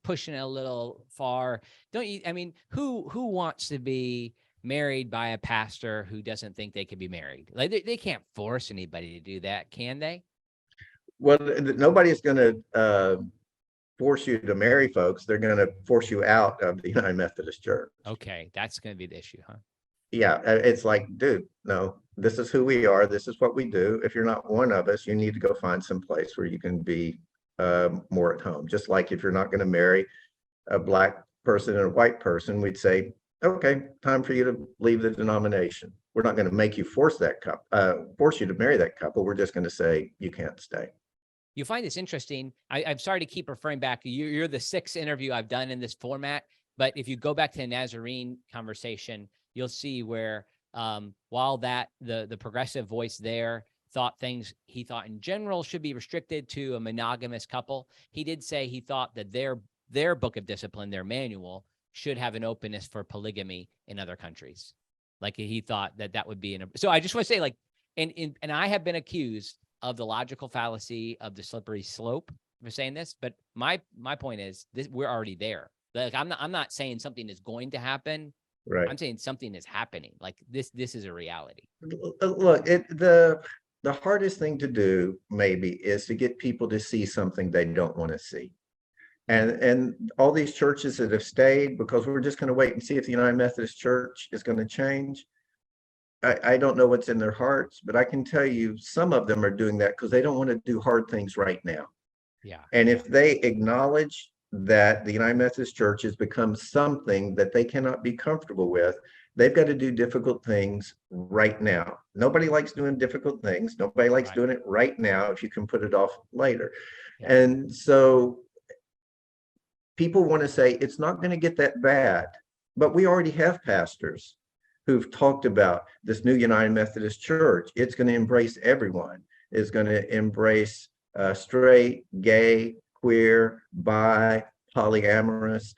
pushing it a little far. Don't you? I mean, who wants to be married by a pastor who doesn't think they can be married? Like they can't force anybody to do that, can they? Well, nobody's going to force you to marry folks. They're going to force you out of the United Methodist Church. Okay, that's going to be the issue, huh? Yeah, it's like, dude, no, this is who we are. This is what we do. If you're not one of us, you need to go find some place where you can be more at home. Just like if you're not going to marry a Black person and a white person, we'd say, okay, time for you to leave the denomination. We're not going to make you force you to marry that couple. We're just going to say you can't stay. You find this interesting. I'm sorry to keep referring back. You're the sixth interview I've done in this format, but if you go back to the Nazarene conversation, you'll see where while the progressive voice there thought things he thought in general should be restricted to a monogamous couple, he did say he thought that their book of discipline, their manual, should have an openness for polygamy in other countries. Like he thought that would be so I just want to say, like, and I have been accused of the logical fallacy of the slippery slope for saying this, but my point is this: we're already there. Like I'm not saying something is going to happen. Right. I'm saying something is happening. Like this is a reality. Look, the hardest thing to do maybe is to get people to see something they don't want to see. And all these churches that have stayed because we're just going to wait and see if the United Methodist Church is going to change. I don't know what's in their hearts, but I can tell you some of them are doing that because they don't want to do hard things right now. Yeah. And if they acknowledge that the United Methodist Church has become something that they cannot be comfortable with, they've got to do difficult things right now. Nobody likes doing difficult things. Nobody likes doing it right now if you can put it off later. Yeah. And so people want to say it's not going to get that bad, but we already have pastors who've talked about this new United Methodist Church. It's going to embrace everyone. It's going to embrace straight, gay, queer, bi, polyamorous.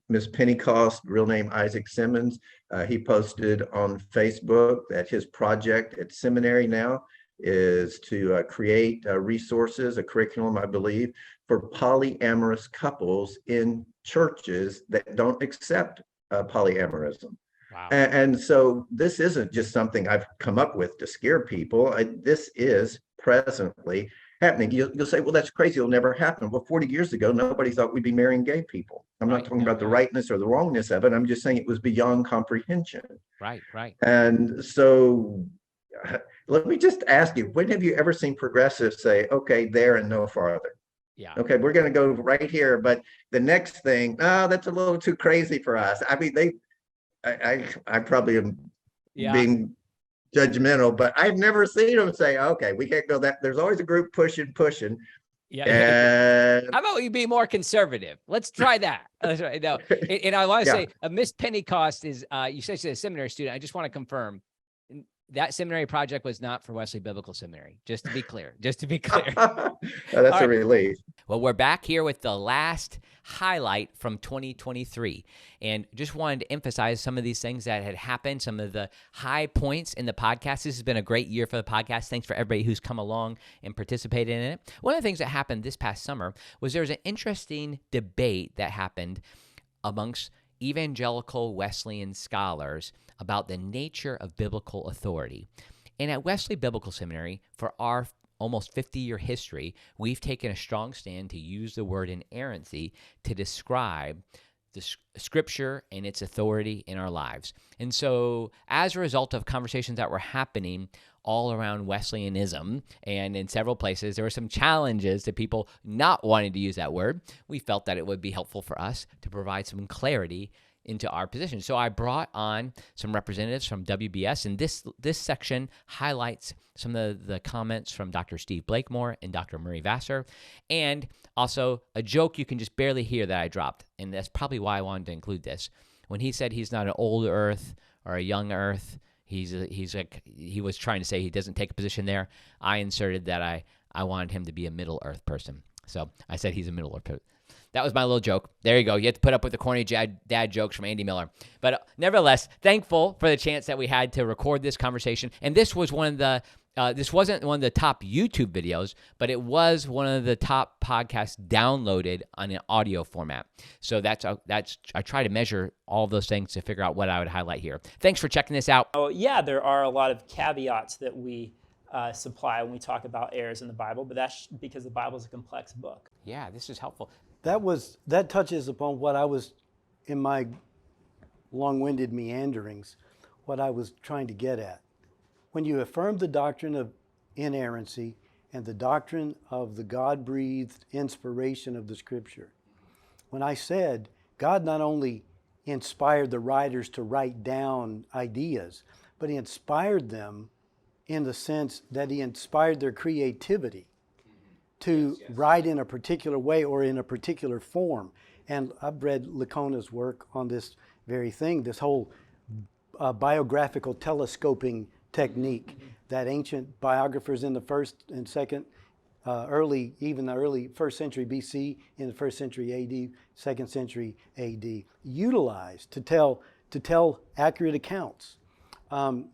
Miss Pentecost, real name Isaac Simmons, he posted on Facebook that his project at seminary now is to create resources, a curriculum, I believe, for polyamorous couples in churches that don't accept polyamorism. Wow. And so this isn't just something I've come up with to scare people. This is presently happening. You'll say, well, that's crazy. It'll never happen. Well, 40 years ago, nobody thought we'd be marrying gay people. I'm not talking about the rightness or the wrongness of it. I'm just saying it was beyond comprehension. Right. And so let me just ask you, when have you ever seen progressives say, okay, there and no farther? Yeah. Okay, we're going to go right here. But the next thing, that's a little too crazy for us. I mean, I probably am being judgmental, but I've never seen them say, okay, we can't go that. There's always a group pushing. Yeah. And how about you be more conservative? Let's try that. That's right. No, and I want to say, Miss Pentecost is, you said she's a seminary student. I just want to confirm, that seminary project was not for Wesley Biblical Seminary, just to be clear. Just to be clear. That's All a right. relief. Well, we're back here with the last highlight from 2023. And just wanted to emphasize some of these things that had happened, some of the high points in the podcast. This has been a great year for the podcast. Thanks for everybody who's come along and participated in it. One of the things that happened this past summer was there was an interesting debate that happened amongst evangelical Wesleyan scholars about the nature of biblical authority. And at Wesley Biblical Seminary, for our almost 50-year history, we've taken a strong stand to use the word inerrancy to describe the scripture and its authority in our lives. And so as a result of conversations that were happening all around Wesleyanism and in several places, there were some challenges to people not wanting to use that word. We felt that it would be helpful for us to provide some clarity into our position. So I brought on some representatives from WBS, and this section highlights some of the comments from Dr. Steve Blakemore and Dr. Murray Vassar, and also a joke you can just barely hear that I dropped, and that's probably why I wanted to include this. When he said he's not an old earth or a young earth, he was trying to say he doesn't take a position there. I inserted that I wanted him to be a middle earth person. So I said he's a middle earth person. That was my little joke. There you go. You have to put up with the corny dad jokes from Andy Miller. But nevertheless, thankful for the chance that we had to record this conversation. And this was one of the this wasn't one of the top YouTube videos, but it was one of the top podcasts downloaded on an audio format. So that's I try to measure all those things to figure out what I would highlight here. Thanks for checking this out. Oh yeah, there are a lot of caveats that we supply when we talk about errors in the Bible, but that's because the Bible is a complex book. Yeah, this is helpful. That touches upon what I was, in my long-winded meanderings, what I was trying to get at. When you affirm the doctrine of inerrancy and the doctrine of the God-breathed inspiration of the Scripture, when I said God not only inspired the writers to write down ideas, but He inspired them in the sense that He inspired their creativity to write in a particular way or in a particular form. And I've read Lacona's work on this very thing, this whole biographical telescoping technique that ancient biographers in the first and second, even the early first century BC, in the first century AD, second century AD, utilized to tell accurate accounts. So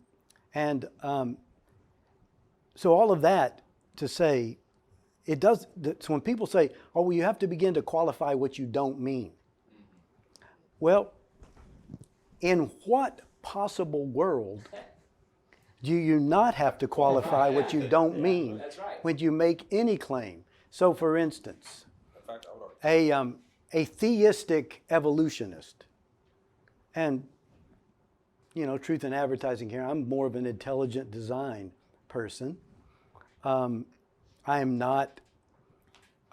all of that to say, it does. So when people say, "Oh, well, you have to begin to qualify what you don't mean," well, in what possible world do you not have to qualify what you don't mean when you make any claim? So, for instance, a theistic evolutionist, and truth in advertising here, I'm more of an intelligent design person. I am not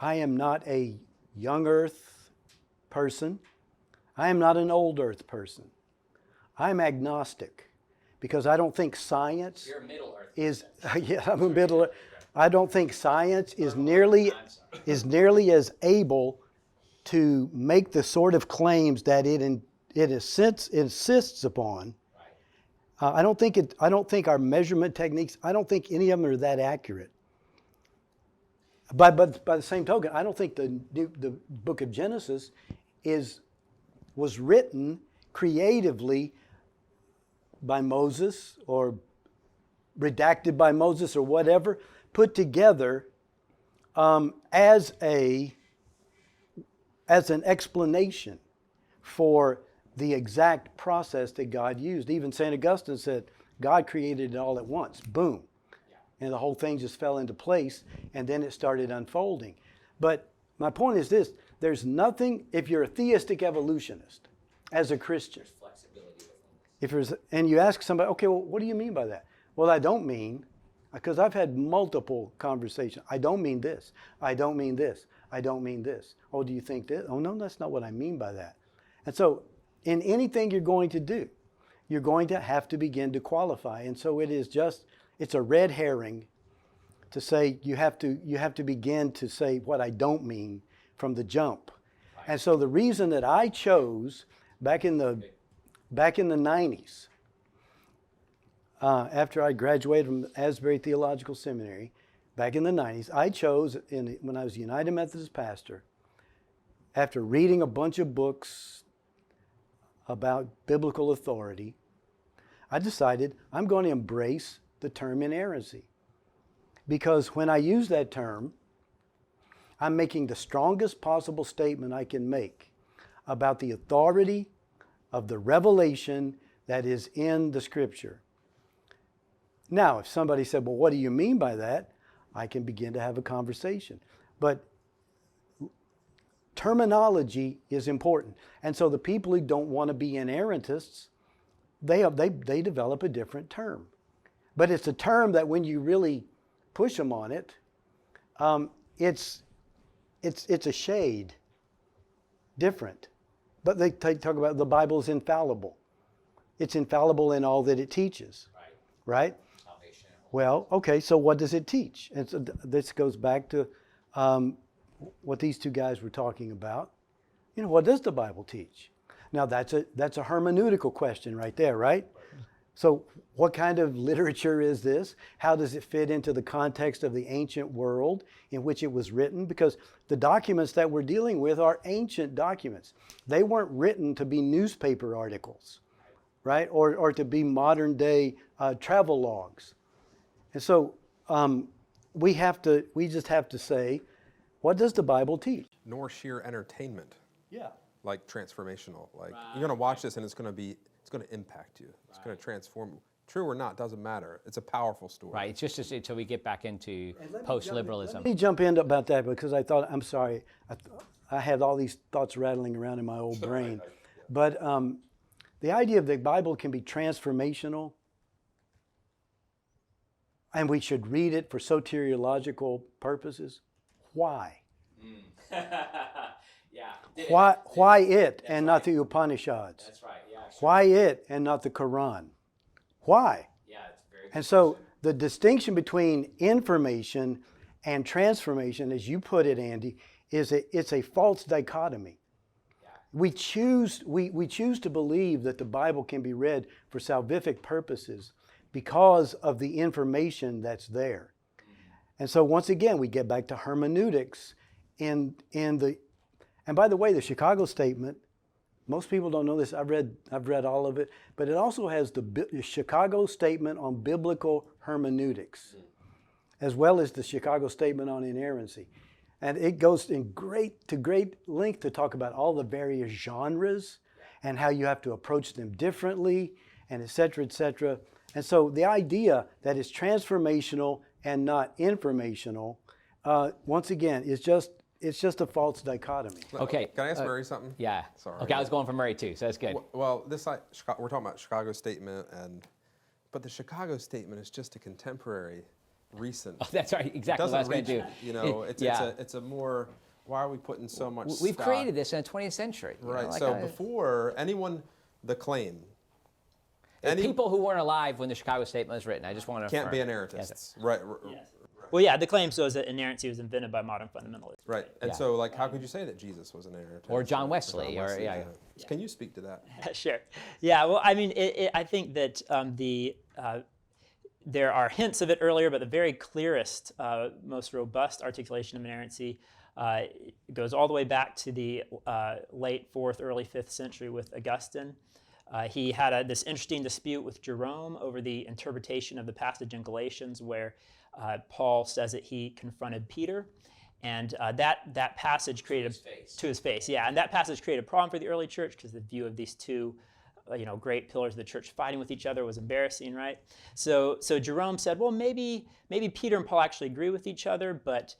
a young earth person. I am not an old earth person. I'm agnostic because I don't think science is yeah, I'm a middle earth. I don't think science is nearly as able to make the sort of claims that it insists upon. I don't think our measurement techniques, I don't think any of them are that accurate. But by the same token, I don't think the book of Genesis was written creatively by Moses or redacted by Moses or whatever, put together as an explanation for the exact process that God used. Even St. Augustine said, God created it all at once. Boom. And the whole thing just fell into place, and then it started unfolding. But my point is this, there's nothing, if you're a theistic evolutionist, as a Christian, and you ask somebody, okay, well, what do you mean by that? Well, I don't mean, because I've had multiple conversations, I don't mean this, I don't mean this, I don't mean this. Oh, do you think this? Oh, no, that's not what I mean by that. And so, in anything you're going to do, you're going to have to begin to qualify. And so it's a red herring to say you have to begin to say what I don't mean from the jump. And so the reason that I chose back in the 90s after I graduated from Asbury Theological Seminary back in the 90s, I chose, when I was a United Methodist pastor, after reading a bunch of books about biblical authority, I decided I'm going to embrace the term inerrancy. Because when I use that term, I'm making the strongest possible statement I can make about the authority of the revelation that is in the Scripture. Now, if somebody said, well, what do you mean by that? I can begin to have a conversation. But terminology is important. And so the people who don't want to be inerrantists, they develop a different term. But it's a term that when you really push them on it, it's a shade different. But they talk about the Bible is infallible. It's infallible in all that it teaches, right? Well, okay, so what does it teach? And so this goes back to what these two guys were talking about. You know, what does the Bible teach? Now that's a hermeneutical question right there, right? So what kind of literature is this? How does it fit into the context of the ancient world in which it was written? Because the documents that we're dealing with are ancient documents. They weren't written to be newspaper articles, right? Or to be modern day travel logs. And so we just have to say, what does the Bible teach? Nor sheer entertainment. Yeah. Like transformational. Like you're gonna watch this and it's gonna impact you. It's gonna transform you. True or not, doesn't matter. It's a powerful story. Right. It's just until we get back into post-liberalism. Let me jump in about that because I'm sorry, I had all these thoughts rattling around in my old brain. But the idea of the Bible can be transformational, and we should read it for soteriological purposes. Why? Yeah. Why it and not the Upanishads? That's right. Yeah. Sure. Why it and not the Quran? Why? Yeah, it's very good. And so the distinction between information and transformation, as you put it, Andy, it's a false dichotomy. Yeah. We choose to believe that the Bible can be read for salvific purposes because of the information that's there. And so once again, we get back to hermeneutics and by the way, the Chicago Statement, most people don't know this. I've read all of it, but it also has the Chicago Statement on Biblical Hermeneutics, as well as the Chicago Statement on Inerrancy. And it goes to great length to talk about all the various genres and how you have to approach them differently, and et cetera, et cetera. And so the idea that it's transformational and not informational, once again, it's just a false dichotomy. Okay. Can I ask Murray something? Yeah. Sorry. Okay, I was going for Murray too, so that's good. Well, we're talking about Chicago Statement, but the Chicago Statement is just a contemporary, recent. Oh, that's right. Exactly what I was going to do. You know, it's a more. Why are we putting so much? We've stock? created this in the 20th century. Right. So before anyone, the claim. People who weren't alive when the Chicago Statement was written, I just want to can't be inerrantists. Right. Yes. Well, yeah, the claim so is that inerrancy was invented by modern fundamentalists. Right. And so, like, how could you say that Jesus was an inerrant? Or John Wesley. Yeah. Can you speak to that? Sure. Yeah, well, I mean, I think that there are hints of it earlier, but the very clearest, most robust articulation of inerrancy goes all the way back to the late 4th, early 5th century with Augustine. He had this interesting dispute with Jerome over the interpretation of the passage in Galatians where Paul says that he confronted Peter, and that passage created to his face. Yeah, and that passage created a problem for the early church because the view of these two, great pillars of the church fighting with each other was embarrassing, right? So Jerome said, well, maybe Peter and Paul actually agree with each other, but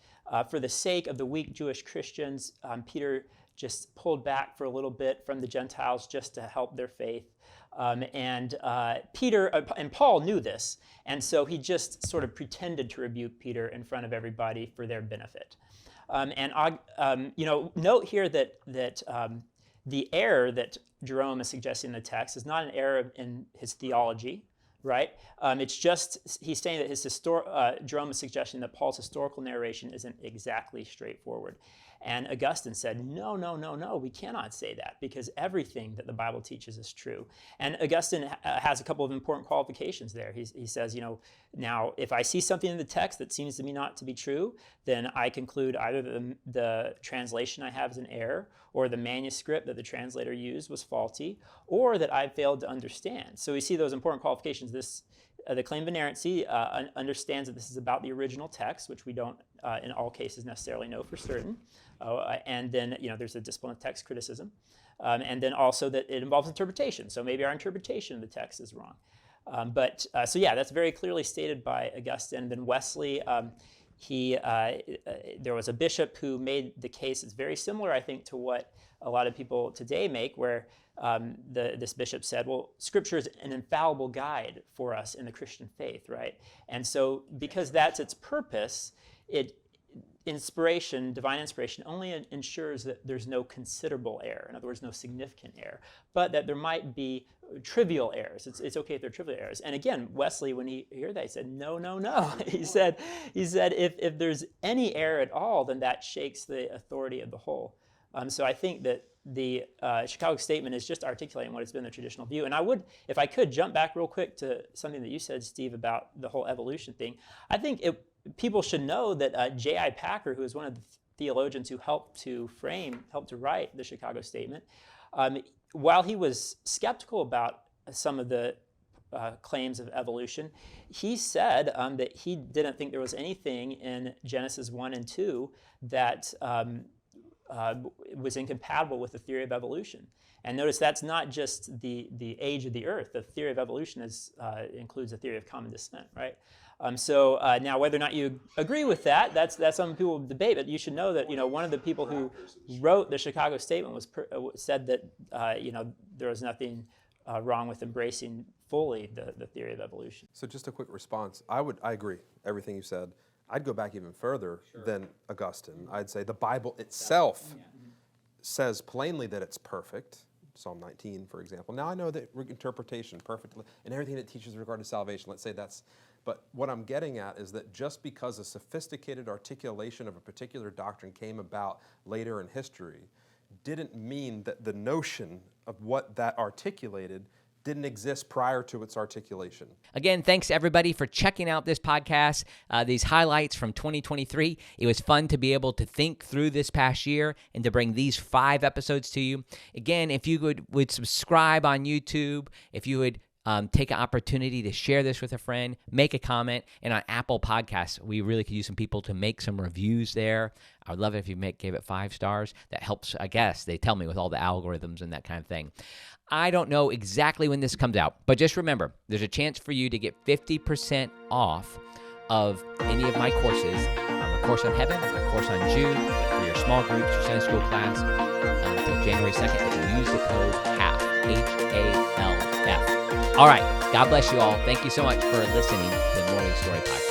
for the sake of the weak Jewish Christians, Peter just pulled back for a little bit from the Gentiles just to help their faith. Peter and Paul knew this, and so he just sort of pretended to rebuke Peter in front of everybody for their benefit. Note here that the error that Jerome is suggesting in the text is not an error in his theology, right? It's just he's saying that Jerome is suggesting that Paul's historical narration isn't exactly straightforward. And Augustine said, no, no, no, no, we cannot say that because everything that the Bible teaches is true. And Augustine has a couple of important qualifications there. He says, now if I see something in the text that seems to me not to be true, then I conclude either the translation I have is an error, or the manuscript that the translator used was faulty, or that I failed to understand. So we see those important qualifications. The claim of inerrancy understands that this is about the original text, which we don't in all cases necessarily know for certain. And then there's a discipline of text criticism. And then also that it involves interpretation. So maybe our interpretation of the text is wrong. So that's very clearly stated by Augustine. Then Wesley, there was a bishop who made the case. It's very similar, I think, to what a lot of people today make, where this bishop said, well, Scripture is an infallible guide for us in the Christian faith, right? And so because that's its purpose, divine inspiration only ensures that there's no considerable error, in other words, no significant error, but that there might be trivial errors. It's okay if they're trivial errors. And again, Wesley, when he heard that, he said, no, no, no. he said if there's any error at all, then that shakes the authority of the whole. So I think that the Chicago Statement is just articulating what has been the traditional view. And I would, if I could, jump back real quick to something that you said, Steve, about the whole evolution thing. I think people should know that J.I. Packer, who is one of the theologians who helped to write the Chicago Statement, while he was skeptical about some of the claims of evolution, he said that he didn't think there was anything in Genesis 1 and 2 that was incompatible with the theory of evolution. And notice that's not just the age of the earth. The theory of evolution includes a theory of common descent, right? So now whether or not you agree with that, that's some people debate, but you should know that one of the people who wrote the Chicago Statement said that there was nothing wrong with embracing fully the theory of evolution. So just a quick response. I agree, everything you said. I'd go back even further than Augustine. I'd say the Bible itself says plainly that it's perfect. Psalm 19, for example. Now I know that interpretation perfectly and everything that teaches regard to salvation, let's say that's, but what I'm getting at is that just because a sophisticated articulation of a particular doctrine came about later in history didn't mean that the notion of what that articulated didn't exist prior to its articulation. Again, thanks everybody for checking out this podcast, these highlights from 2023. It was fun to be able to think through this past year and to bring these 5 episodes to you. Again, if you would subscribe on YouTube, if you would take an opportunity to share this with a friend, make a comment, and on Apple Podcasts, we really could use some people to make some reviews there. I would love it if you gave it 5 stars. That helps, I guess, they tell me, with all the algorithms and that kind of thing. I don't know exactly when this comes out, but just remember, there's a chance for you to get 50% off of any of my courses. A course on heaven, a course on Jude, for your small groups, your Sunday school class, until January 2nd. If you use the code HALF, H-A-L-F. All right, God bless you all. Thank you so much for listening to the Morning Story Podcast.